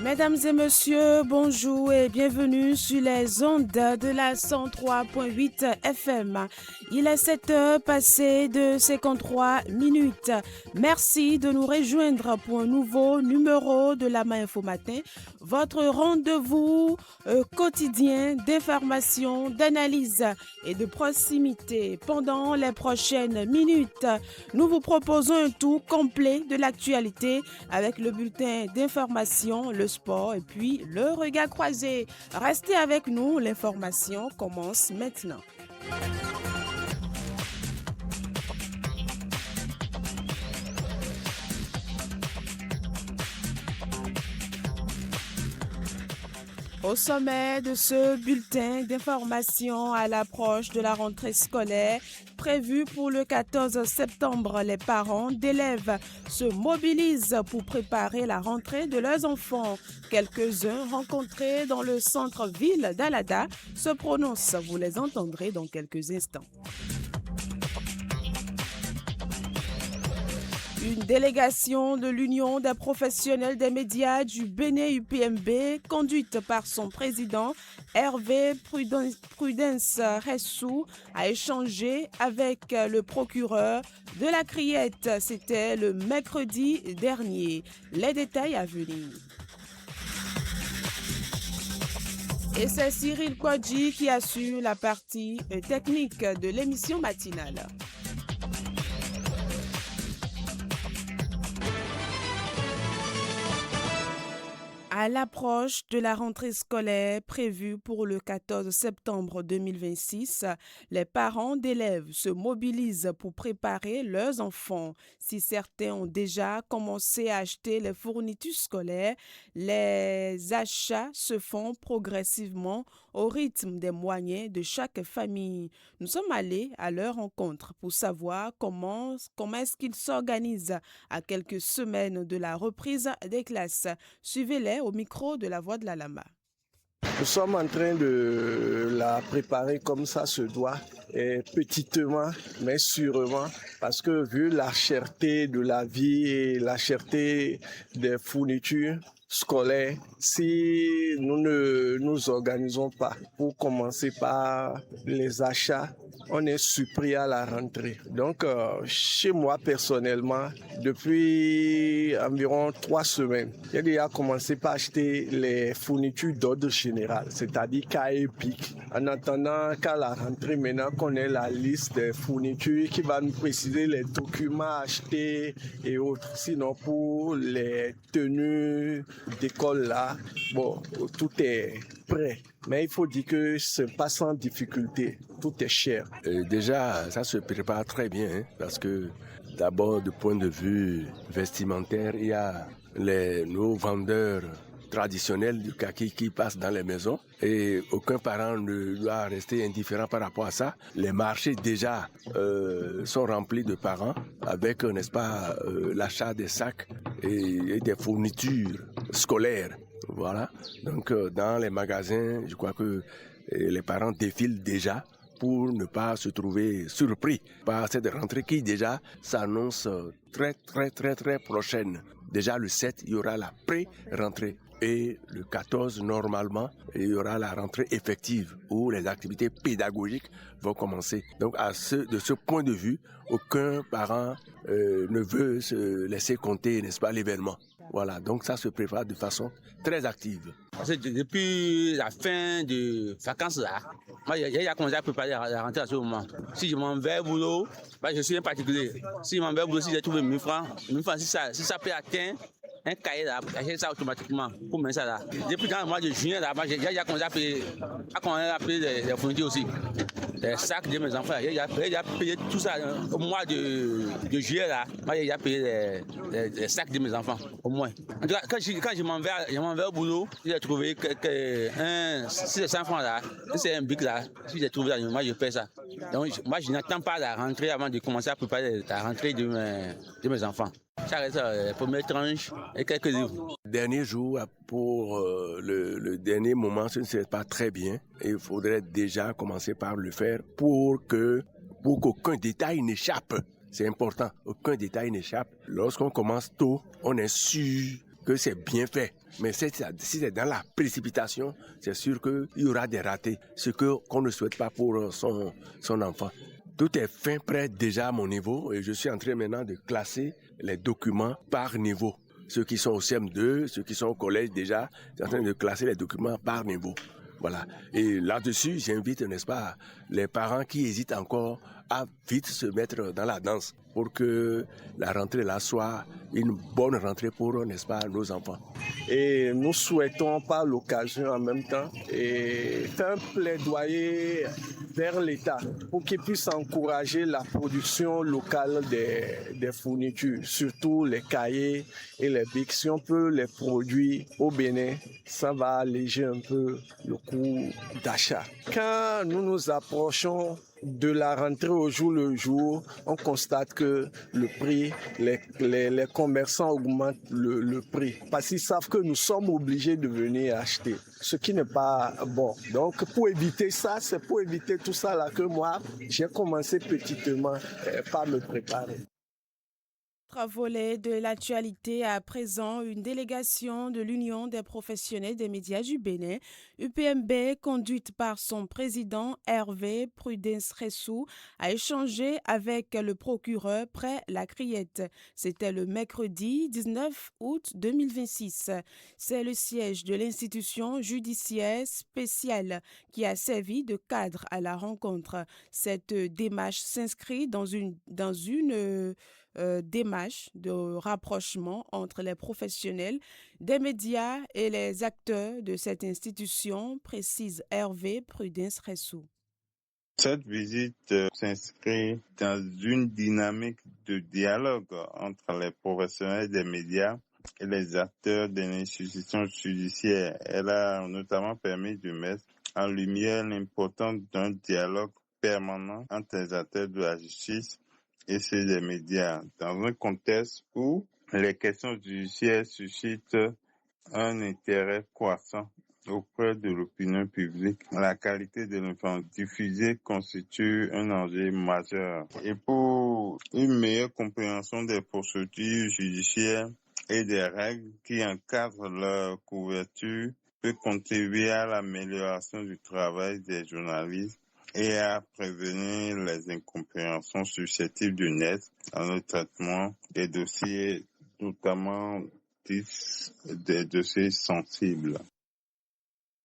Mesdames et messieurs, bonjour et bienvenue sur les ondes de la 103.8 FM. Il est 7 heures passées de 53 minutes. Merci de nous rejoindre pour un nouveau numéro de la Main Info Matin, votre rendez-vous quotidien d'information, d'analyse et de proximité. Pendant les prochaines minutes, nous vous proposons un tour complet de l'actualité avec le bulletin d'information, le sport et puis le regard croisé. Restez avec nous, l'information commence maintenant. Au sommet de ce bulletin d'information à l'approche de la rentrée scolaire prévue pour le 14 septembre, les parents d'élèves se mobilisent pour préparer la rentrée de leurs enfants. Quelques-uns rencontrés dans le centre-ville d'Alada se prononcent. Vous les entendrez dans quelques instants. Une délégation de l'Union des professionnels des médias du Bénin UPMB, conduite par son président Hervé Prudence Ressou, a échangé avec le procureur de la Criette. C'était le mercredi dernier. Les détails à venir. Et c'est Cyril Kwadji qui assure la partie technique de l'émission matinale. À l'approche de la rentrée scolaire prévue pour le 14 septembre 2026, les parents d'élèves se mobilisent pour préparer leurs enfants. Si certains ont déjà commencé à acheter les fournitures scolaires, les achats se font progressivement au rythme des moyens de chaque famille. Nous sommes allés à leur rencontre pour savoir comment est-ce qu'ils s'organisent à quelques semaines de la reprise des classes. Suivez-les au micro de la Voix de la Lama. Nous sommes en train de la préparer comme ça se doit, et petitement mais sûrement, parce que vu la cherté de la vie et la cherté des fournitures scolaires, si nous ne nous organisons pas pour commencer par les achats, on est surpris à la rentrée. Donc, chez moi personnellement, depuis environ 3 semaines, j'ai déjà commencé par acheter les fournitures d'ordre général, c'est-à-dire cahiers pics. En attendant qu'à la rentrée, maintenant qu'on ait la liste des fournitures qui va nous préciser les documents à acheter et autres. Sinon, pour les tenues d'école là, bon, tout est prêt. Mais il faut dire que c'est pas sans difficulté. Tout est cher. Déjà, ça se prépare très bien, hein, parce que d'abord, du point de vue vestimentaire, il y a nos vendeurs traditionnels du kaki qui passent dans les maisons et aucun parent ne doit rester indifférent par rapport à ça. Les marchés déjà sont remplis de parents avec, n'est-ce pas, l'achat des sacs et des fournitures scolaires. Voilà. Donc, dans les magasins, je crois que les parents défilent déjà pour ne pas se trouver surpris par cette rentrée qui déjà s'annonce très prochaine. Déjà le 7, il y aura la pré-rentrée. Et le 14, normalement, il y aura la rentrée effective où les activités pédagogiques vont commencer. Donc, de ce point de vue, aucun parent ne veut se laisser compter, n'est-ce pas, l'événement. Voilà, donc ça se prépare de façon très active. Parce que depuis la fin de vacances là, moi j'ai commencé à préparer la rentrée à ce moment. Si je m'en vais au boulot, je suis un particulier. Si je m'en vais au boulot, si j'ai trouvé 1000 francs, si ça peut atteindre un cahier là, j'achète ça automatiquement pour mettre ça là. Depuis dans le mois de juin là, j'ai déjà commencé à payer les fournitures aussi. Les sacs de mes enfants, j'ai déjà payé tout ça au mois de juillet là. Moi j'ai déjà payé les sacs de mes enfants au moins. En tout cas, quand je m'en vais au boulot, j'ai trouvé si c'est 100 francs là, si c'est un bic là, si j'ai trouvé là, moi je paie ça. Donc moi je n'attends pas la rentrée avant de commencer à préparer la rentrée de mes enfants. Ça reste la première tranche et quelques livres. Dernier jour, pour le dernier moment, ce ne serait pas très bien. Il faudrait déjà commencer par le faire pour qu'aucun détail n'échappe. C'est important, aucun détail n'échappe. Lorsqu'on commence tôt, on est sûr que c'est bien fait. Mais si c'est dans la précipitation, c'est sûr qu'il y aura des ratés, ce qu'on ne souhaite pas pour son enfant. Tout est fin prêt déjà à mon niveau et je suis en train maintenant de classer les documents par niveau. Ceux qui sont au CM2, ceux qui sont au collège déjà, je suis en train de classer les documents par niveau. Voilà. Et là-dessus, j'invite, n'est-ce pas, les parents qui hésitent encore à vite se mettre dans la danse pour que la rentrée là soit une bonne rentrée pour, n'est-ce pas, nos enfants. Et nous souhaitons par l'occasion en même temps faire un plaidoyer vers l'État pour qu'il puisse encourager la production locale des fournitures, surtout les cahiers et les bics. Si on peut les produire au Bénin, ça va alléger un peu le coût d'achat. Quand nous nous approchons de la rentrée au jour le jour, on constate que le prix, les commerçants augmentent le prix parce qu'ils savent que nous sommes obligés de venir acheter, ce qui n'est pas bon. Donc pour éviter ça, c'est pour éviter tout ça là que moi, j'ai commencé petitement par me préparer. Autre volet de l'actualité, à présent, une délégation de l'Union des professionnels des médias du Bénin, UPMB, conduite par son président Hervé Prudence-Ressou, a échangé avec le procureur près la Criette. C'était le mercredi 19 août 2026. C'est le siège de l'institution judiciaire spéciale qui a servi de cadre à la rencontre. Cette démarche s'inscrit dans une démarche de rapprochement entre les professionnels des médias et les acteurs de cette institution, précise Hervé Prudence-Ressou. Cette visite s'inscrit dans une dynamique de dialogue entre les professionnels des médias et les acteurs de l'institution judiciaire. Elle a notamment permis de mettre en lumière l'importance d'un dialogue permanent entre les acteurs de la justice et ceux des médias, dans un contexte où les questions judiciaires suscitent un intérêt croissant auprès de l'opinion publique. La qualité de l'information diffusée constitue un enjeu majeur. Et pour une meilleure compréhension des procédures judiciaires et des règles qui encadrent leur couverture peut contribuer à l'amélioration du travail des journalistes et à prévenir les incompréhensions susceptibles de naître dans le traitement des dossiers, notamment des dossiers sensibles.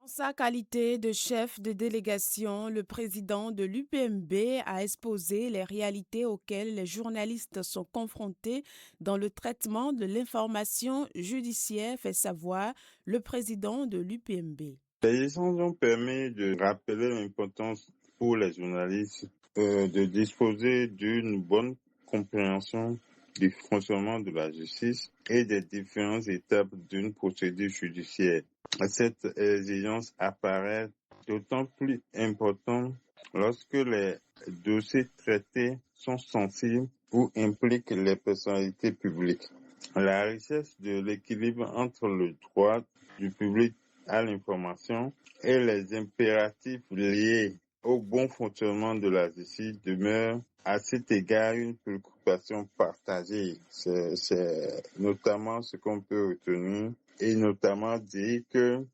En sa qualité de chef de délégation, le président de l'UPMB a exposé les réalités auxquelles les journalistes sont confrontés dans le traitement de l'information judiciaire, fait savoir le président de l'UPMB. Les échanges ont permis de rappeler l'importance pour les journalistes de disposer d'une bonne compréhension du fonctionnement de la justice et des différentes étapes d'une procédure judiciaire. Cette exigence apparaît d'autant plus importante lorsque les dossiers traités sont sensibles ou impliquent les personnalités publiques. La richesse de l'équilibre entre le droit du public à l'information et les impératifs liés au bon fonctionnement de la justice demeure à cet égard une préoccupation partagée. C'est notamment ce qu'on peut retenir et notamment dire que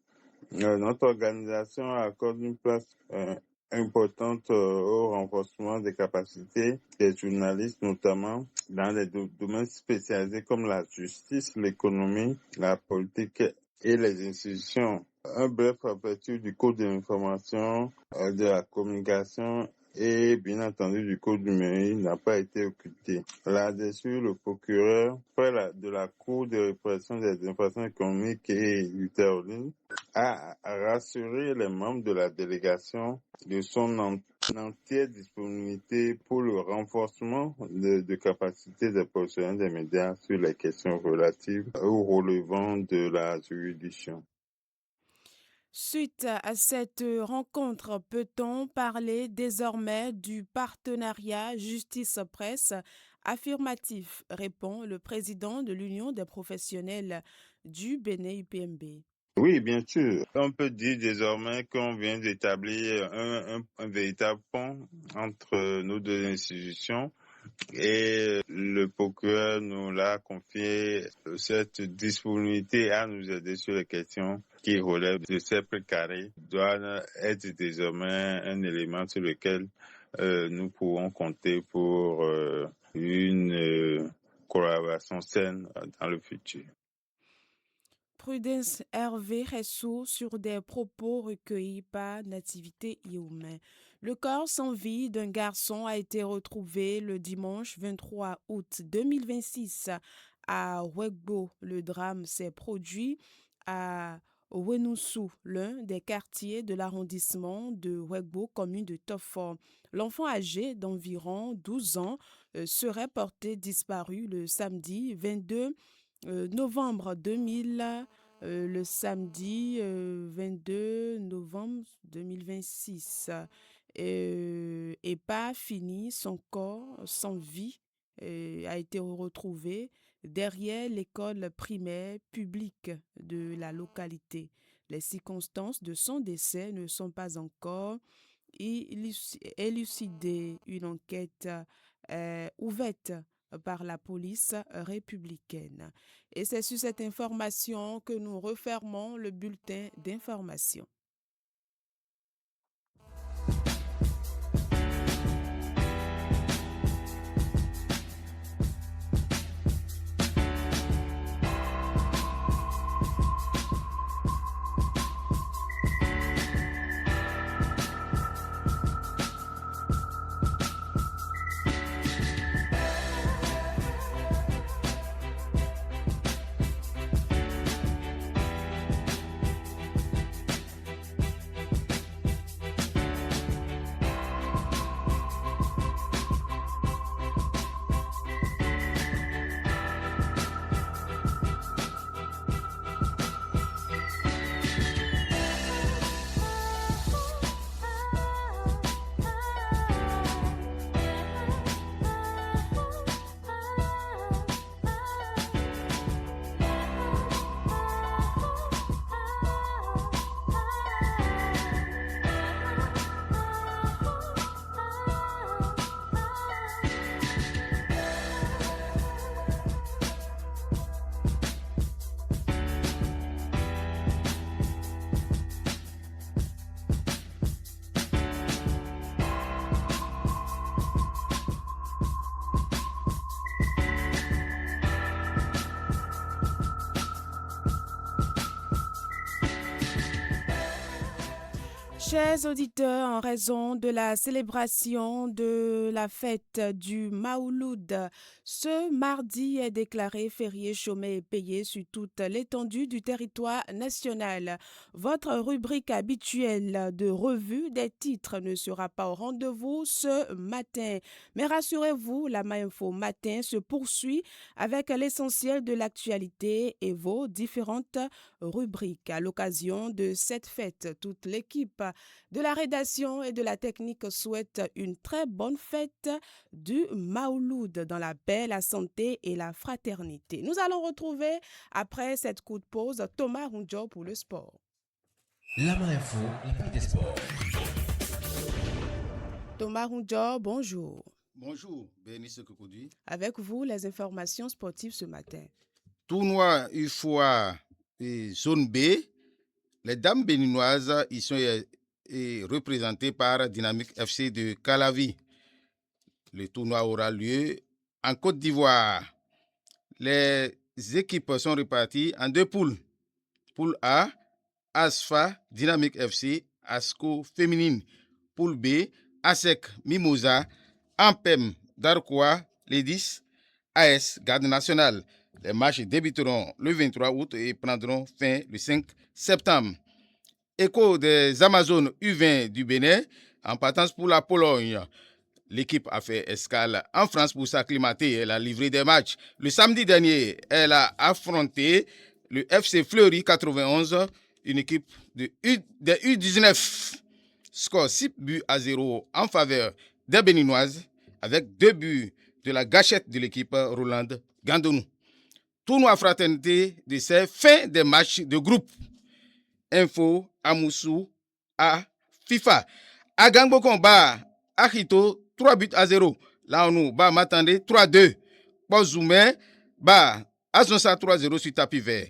notre organisation accorde une place importante au renforcement des capacités des journalistes, notamment dans les domaines spécialisés comme la justice, l'économie, la politique et les institutions. Un bref aperçu du code de l'information, de la communication et bien entendu du code numérique n'a pas été occulté. Là-dessus, le procureur, près de la Cour de répression des infractions économiques et du terrorisme, a rassuré les membres de la délégation de son entière disponibilité pour le renforcement de capacités des professionnels des médias sur les questions relatives ou relevant de la juridiction. Suite à cette rencontre, peut-on parler désormais du partenariat justice-presse? Affirmatif, répond le président de l'Union des professionnels du Bénin UPMB. Oui, bien sûr. On peut dire désormais qu'on vient d'établir un véritable pont entre nos deux institutions Et le procureur nous l'a confié cette disponibilité à nous aider sur les questions qui relèvent de ces précarés doit être désormais un élément sur lequel nous pourrons compter pour une collaboration saine dans le futur. Prudence Hervé Ressou sur des propos recueillis par Nativité Youmé. Le corps sans vie d'un garçon a été retrouvé le dimanche 23 août 2026 à Ouegbo. Le drame s'est produit à Wenoussou, l'un des quartiers de l'arrondissement de Ouegbo, commune de Tofor. L'enfant âgé d'environ 12 ans serait porté disparu le samedi 22 novembre 2000, le samedi 22 novembre 2026. Et pas fini, son corps sans vie a été retrouvé derrière l'école primaire publique de la localité. Les circonstances de son décès ne sont pas encore élucidées. Une enquête ouverte par la police républicaine. Et c'est sur cette information que nous refermons le bulletin d'information. Chers auditeurs, en raison de la célébration de la fête du Maouloud, ce mardi est déclaré férié chômé et payé sur toute l'étendue du territoire national. Votre rubrique habituelle de revue des titres ne sera pas au rendez-vous ce matin. Mais rassurez-vous, la Info Matin se poursuit avec l'essentiel de l'actualité et vos différentes rubriques. À l'occasion de cette fête, toute l'équipe de la rédaction et de la technique souhaite une très bonne fête du Maouloud dans la paix, la santé et la fraternité. Nous allons retrouver, après cette courte pause, Thomas Rundjo pour le sport. La Info, la page des sports. Thomas Rundjo, bonjour. Bonjour, Bénice Kokoudi. Avec vous, les informations sportives ce matin. Tournoi UFOA et zone B. Les dames béninoises y sont représentées par Dynamique FC de Calavi. Le tournoi aura lieu en Côte d'Ivoire. Les équipes sont réparties en deux poules. Poule A, ASFA, Dynamique FC, ASCO féminine. Poule B, ASEC, Mimosa, AMPEM, Darkoa, Ledis, AS, Garde nationale. Les matchs débuteront le 23 août et prendront fin le 5 septembre. Écho des Amazones U20 du Bénin en partance pour la Pologne. L'équipe a fait escale en France pour s'acclimater. Elle a livré des matchs. Le samedi dernier, elle a affronté le FC Fleury 91, une équipe des U19. Score 6-0 en faveur des Béninoises avec 2 buts de la gâchette de l'équipe Rolande Gandonou. Tournoi fraternité de ces fin des matchs de groupe. Info à Moussou à FIFA. À Gangbo Combat, Akito 3-0. Là, on bah, m'attendez, 3-2. Bon, Zoumé, bah, Azonsa 3-0 sur tapis vert.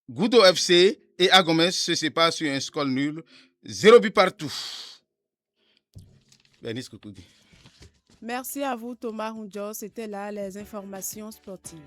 Goudo FC et Agomès se séparent sur un score nul. 0 but partout. Bernice Koukoudi. Merci à vous, Thomas Hundjo. C'était là les informations sportives.